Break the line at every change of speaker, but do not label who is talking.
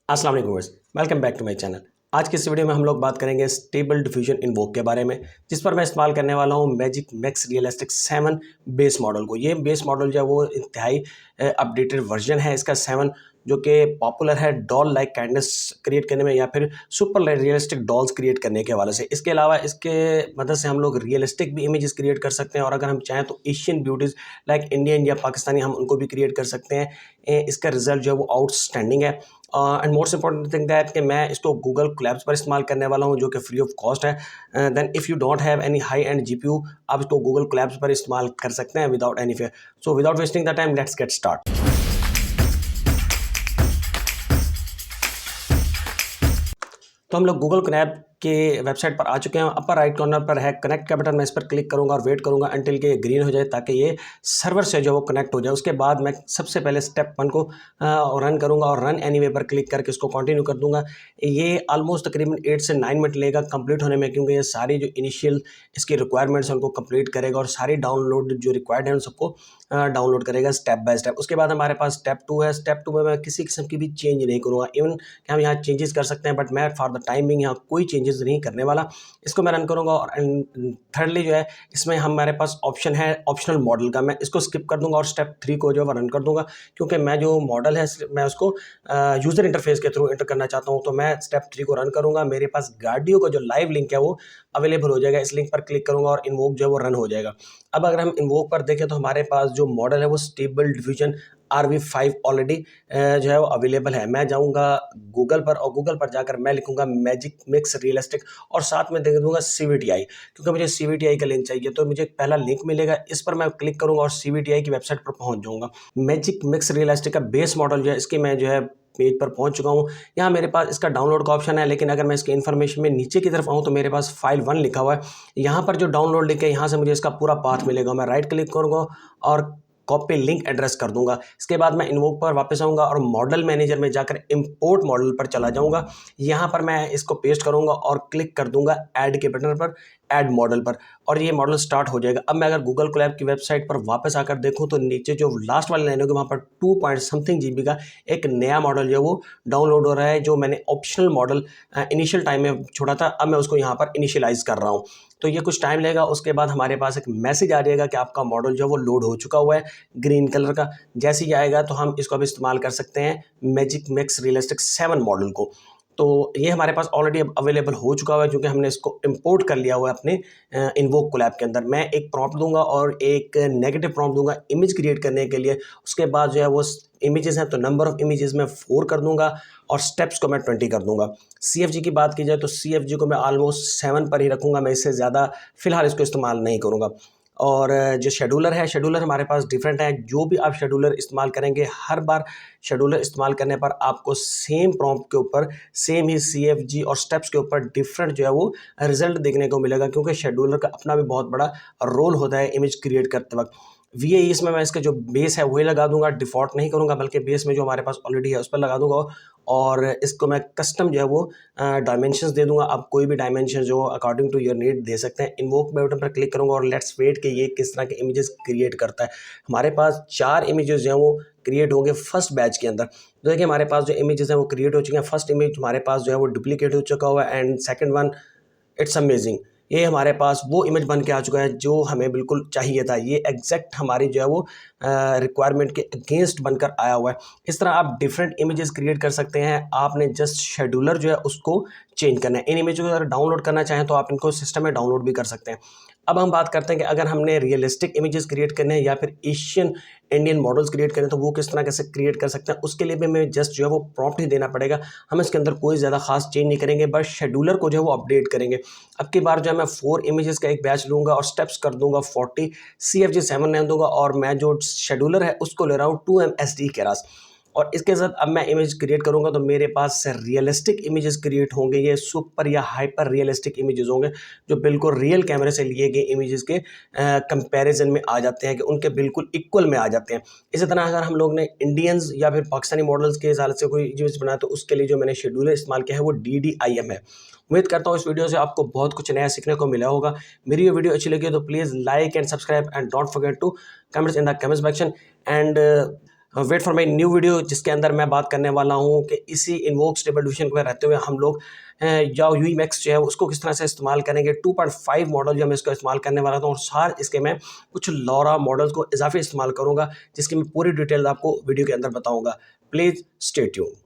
अस्सलाम वालेकुम viewers, welcome back to my channel. आज की इस वीडियो में हम लोग बात करेंगे स्टेबल डिफ्यूजन इन्वोक के बारे में, जिस पर मैं इस्तेमाल करने वाला हूँ magic max realistic 7 base model को। ये बेस मॉडल जो है वो इंतहाई अपडेटेड वर्जन है इसका 7, जो कि पॉपुलर है डॉल लाइक काइंडनेस क्रिएट करने में या फिर सुपर रियलिस्टिक डॉल्स क्रिएट करने के हवाले से। इसके अलावा इसके मदद से हम लोग रियलिस्टिक भी इमेजेस क्रिएट कर सकते हैं, और अगर हम चाहें तो एशियन ब्यूटीज़ लाइक इंडियन या पाकिस्तानी हम उनको भी क्रिएट कर सकते हैं। इसका रिजल्ट जो है वो आउटस्टैंडिंग है। And most important thing that कि मैं इसको गूगल कोलैब्स पर इस्तेमाल करने वाला हूँ, जो कि फ्री ऑफ कॉस्ट है। Then if you don't have any high end GPU, आप इसको गूगल कोलैब्स पर इस्तेमाल कर सकते हैं without any fare. So without wasting the time, let's get start. तो हम लोग गूगल कोलैब के वेबसाइट पर आ चुके हैं। अपर राइट कॉर्नर पर है कनेक्ट का बटन, मैं इस पर क्लिक करूंगा और वेट करूंगा अंटिल के ग्रीन हो जाए, ताकि ये सर्वर से जो वो कनेक्ट हो जाए। उसके बाद मैं सबसे पहले स्टेप 1 को रन करूंगा और रन एनीवे पर क्लिक करके इसको कंटिन्यू कर दूंगा। ये ऑलमोस्ट तकरीबन 8 से 9 मिनट लेगा कंप्लीट होने में, क्योंकि ये सारी जो इनिशियल इसकी रिक्वायरमेंट्स हैं उनको कंप्लीट करेगा और सारी डाउनलोड जो रिक्वायर्ड है उन सबको डाउनलोड करेगा स्टेप बाय स्टेप। उसके बाद हमारे पास स्टेप 2 है। स्टेप 2 में मैं किसी किस्म की भी चेंज नहीं करूँगा। इवन कि हम यहाँ चेंजेस कर सकते हैं, बट मैं फॉर द टाइम बिंग यहाँ कोई चेंजेस नहीं करने वाला। इसको मैं रन करूँगा। और थर्डली जो है इसमें हमारे पास ऑप्शन है ऑप्शनल मॉडल का, मैं इसको स्किप कर दूंगा और स्टेप 3 को जो है रन कर दूंगा, क्योंकि मैं जो मॉडल है मैं उसको यूज़र इंटरफेस के थ्रू इंटर करना चाहता हूँ। तो मैं स्टेप 3 को रन करूँगा। मेरे पास गार्डियो का जो लाइव लिंक है वो अवेलेबल हो जाएगा। इस लिंक पर क्लिक करूँगा और इन्वोक जो है वो रन हो जाएगा। अब अगर हम इन्वोक पर देखें तो हमारे पास जो मॉडल है वो स्टेबल डिफ्यूजन RV5 ऑलरेडी जो है वो अवेलेबल है। मैं जाऊंगा गूगल पर और गूगल पर जाकर मैं लिखूंगा मैजिक मिक्स रियलिस्टिक और साथ में दे दूंगा CVTI, क्योंकि मुझे CVTI का लिंक चाहिए। तो मुझे पहला लिंक मिलेगा, इस पर मैं क्लिक करूंगा और CVTI की वेबसाइट पर पहुंच जाऊंगा। मैजिक मिक्स रियलिस्टिक का बेस मॉडल जो है इसकी मैं जो है पेज पर पहुंच चुका हूं। यहाँ मेरे पास इसका डाउनलोड का ऑप्शन है, लेकिन अगर मैं इसके इन्फॉर्मेशन में नीचे की तरफ आऊँ तो मेरे पास फाइल 1 लिखा हुआ है। यहाँ पर जो डाउनलोड लिखा है यहाँ से मुझे इसका पूरा पाथ मिलेगा। मैं राइट क्लिक करूँगा और कॉपी लिंक एड्रेस कर दूंगा। इसके बाद मैं इन्वोक पर वापस आऊंगा और मॉडल मैनेजर में जाकर इंपोर्ट मॉडल पर चला जाऊंगा। यहाँ पर मैं इसको पेस्ट करूंगा और क्लिक कर दूंगा ऐड के बटन पर, ऐड मॉडल पर, और ये मॉडल स्टार्ट हो जाएगा। अब मैं अगर गूगल कोलैब की वेबसाइट पर वापस आकर देखूं तो नीचे जो लास्ट वाली लाइन होगी वहाँ पर 2 पॉइंट समथिंग GB का एक नया मॉडल जो है वो डाउनलोड हो रहा है, जो मैंने ऑप्शनल मॉडल इनिशियल टाइम में छोड़ा था। अब मैं उसको यहाँ पर इनिशियलाइज कर रहा हूँ, तो ये कुछ टाइम लेगा। उसके बाद हमारे पास एक मैसेज आ जाएगा कि आपका मॉडल जो है वो लोड हो चुका हुआ है, ग्रीन कलर का। जैसे ही आएगा तो हम इसको अब इस्तेमाल कर सकते हैं मैजिक मैक्स रियलिस्टिक 7 मॉडल को। तो ये हमारे पास ऑलरेडी अब अवेलेबल हो चुका हुआ है, क्योंकि हमने इसको इंपोर्ट कर लिया हुआ है अपने इन्वोक कोलैब के अंदर। मैं एक प्रॉम्प्ट दूंगा और एक नेगेटिव प्रॉम्प्ट दूंगा इमेज क्रिएट करने के लिए। उसके बाद जो है वो इमेजेस हैं तो नंबर ऑफ इमेजेस में 4 कर दूंगा और स्टेप्स को मैं 20 कर दूंगा। CFG की बात की जाए तो CFG को मैं ऑलमोस्ट 7 पर ही रखूंगा। मैं इससे ज़्यादा फिलहाल इसको इस्तेमाल नहीं करूँगा। और जो शेड्यूलर है, शेड्यूलर हमारे पास डिफरेंट है। जो भी आप शेड्यूलर इस्तेमाल करेंगे, हर बार शेड्यूलर इस्तेमाल करने पर आपको सेम प्रॉम्प्ट के ऊपर सेम ही CFG और स्टेप्स के ऊपर डिफरेंट जो है वो रिजल्ट देखने को मिलेगा, क्योंकि शेड्यूलर का अपना भी बहुत बड़ा रोल होता है इमेज क्रिएट करते वक्त। VAE इसमें मैं इसका जो बेस है वही लगा दूंगा, डिफ़ॉल्ट नहीं करूंगा, बल्कि बेस में जो हमारे पास ऑलरेडी है उस पर लगा दूंगा। और इसको मैं कस्टम जो है वो डायमेंशंस दे दूंगा। आप कोई भी डायमेंशन जो अकॉर्डिंग टू योर नीड दे सकते हैं। इन्वोक बटन पर क्लिक करूंगा और लेट्स वेट कि ये किस तरह के इमेजेस क्रिएट करता है। हमारे पास 4 इमेजेस जो हैं वो क्रिएट होंगे फर्स्ट बैच के अंदर। तो देखिए हमारे पास जो इमेजेस हैं वो क्रिएट हो चुके हैं। फर्स्ट इमेज हमारे पास जो है वो डुप्लीकेट हो चुका हुआ है, and second one it's amazing, ये हमारे पास वो इमेज बन के आ चुका है जो हमें बिल्कुल चाहिए था। ये एग्जैक्ट हमारी जो है वो रिक्वायरमेंट के अगेंस्ट बनकर आया हुआ है। इस तरह आप डिफरेंट इमेजेस क्रिएट कर सकते हैं। आपने जस्ट शेड्यूलर जो है उसको चेंज करना है। इन इमेजों को अगर डाउनलोड करना चाहें तो आप इनको सिस्टम में डाउनलोड भी कर सकते हैं। अब हम बात करते हैं कि अगर हमने रियलिस्टिक इमेजेस क्रिएट करने हैं या फिर एशियन इंडियन मॉडल्स क्रिएट करें तो वो किस तरह कैसे क्रिएट कर सकते हैं। उसके लिए भी हमें जस्ट जो है वो प्रॉम्प्ट ही देना पड़ेगा। हम इसके अंदर कोई ज़्यादा खास चेंज नहीं करेंगे, बस शेड्यूलर को जो है वो अपडेट करेंगे। अब की बार जो है मैं 4 इमेजेस का एक बैच लूँगा और स्टेप्स कर दूंगा 40, CFG 7 रहने दूंगा, और मैं जो शेड्यूलर है उसको ले रहा हूँ 2MSD केरास। और इसके साथ अब मैं इमेज क्रिएट करूंगा तो मेरे पास रियलिस्टिक इमेजेस क्रिएट होंगे। ये सुपर या हाइपर रियलिस्टिक इमेजेस होंगे, जो बिल्कुल रियल कैमरे से लिए गए इमेजेस के कंपैरिजन में आ जाते हैं, कि उनके बिल्कुल इक्वल में आ जाते हैं। इसी तरह अगर हम लोग ने इंडियंस या फिर पाकिस्तानी मॉडल्स के हिसाब से कोई इमेज बनाया तो उसके लिए जो मैंने शेड्यूलर इस्तेमाल किया है वो DDIM है। उम्मीद करता हूँ इस वीडियो से आपको बहुत कुछ नया सीखने को मिला होगा। मेरी ये वीडियो अच्छी लगी तो please like and subscribe and don't forget to comments in the comment section. And wait for my new video, जिसके अंदर मैं बात करने वाला हूँ कि इसी इन्वोक स्टेबल डिफिशन में रहते हुए हम लोग या यू मैक्स जो है उसको किस तरह से इस्तेमाल करेंगे। 2.5 मॉडल जो मैं इसका इस्तेमाल करने वाला था, और सार इसके मैं कुछ लॉरा मॉडल्स को इजाफी इस्तेमाल करूँगा, जिसकी मैं पूरी डिटेल आपको वीडियो के अंदर बताऊँगा। Please stay tuned.